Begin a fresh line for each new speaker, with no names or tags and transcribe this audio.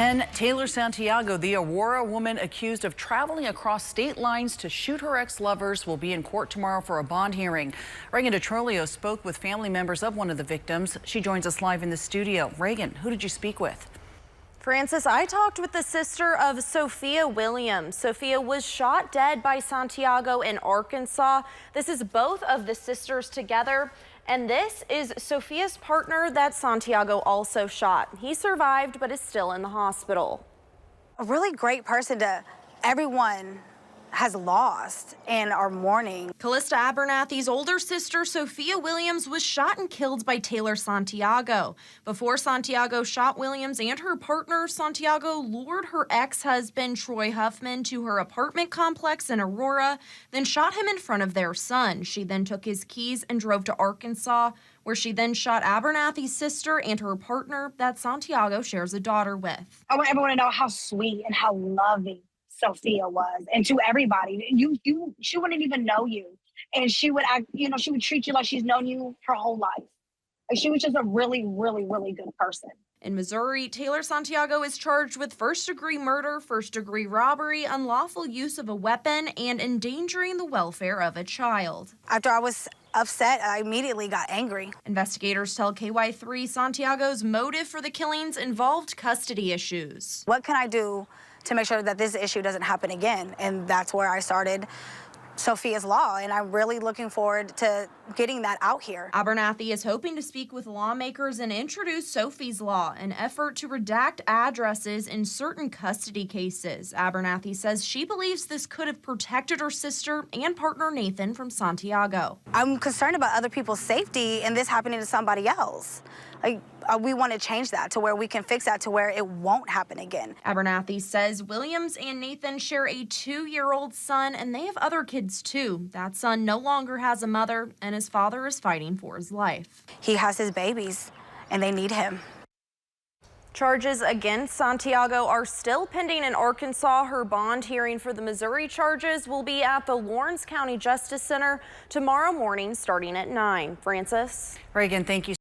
And Taylor Santiago, the Aurora woman accused of traveling across state lines to shoot her ex-lovers, will be in court tomorrow for a bond hearing. Reagan DeTrolio spoke with family members of one of the victims. She joins us live in the studio. Reagan, who did you speak with?
Francis, I talked with the sister of Sophia Williams. Sophia was shot dead by Santiago in Arkansas. This is both of the sisters together. And this is Sophia's partner that Santiago also shot. He survived, but is still in the hospital.
A really great person to everyone has lost and are mourning.
Callista Abernathy's older sister, Sophia Williams, was shot and killed by Taylor Santiago. Before Santiago shot Williams and her partner, Santiago lured her ex-husband, Troy Huffman, to her apartment complex in Aurora, then shot him in front of their son. She then took his keys and drove to Arkansas, where she then shot Abernathy's sister and her partner that Santiago shares a daughter with.
I want everyone to know how sweet and how loving Sophia was, and to everybody. She wouldn't even know you, and she would act, she would treat you like she's known you her whole life. Like, she was just a really, really, really good person.
In Missouri, Taylor Santiago is charged with first-degree murder, first-degree robbery, unlawful use of a weapon, and endangering the welfare of a child.
After I was upset, I immediately got angry.
Investigators tell KY3 Santiago's motive for the killings involved custody issues.
What can I do to make sure that this issue doesn't happen again? And that's where I started Sophia's Law, and I'm really looking forward to getting that out here.
Abernathy is hoping to speak with lawmakers and introduce Sophie's Law, an effort to redact addresses in certain custody cases. Abernathy says she believes this could have protected her sister and partner Nathan from Santiago.
I'm concerned about other people's safety and this happening to somebody else. We want to change that to where we can fix that to where it won't happen again.
Abernathy says Williams and Nathan share a 2-year-old son, and they have other kids too. That son no longer has a mother, and his father is fighting for his life.
He has his babies, and they need him.
Charges against Santiago are still pending in Arkansas. Her bond hearing for the Missouri charges will be at the Lawrence County Justice Center tomorrow morning starting at 9. Francis?
Reagan, thank you.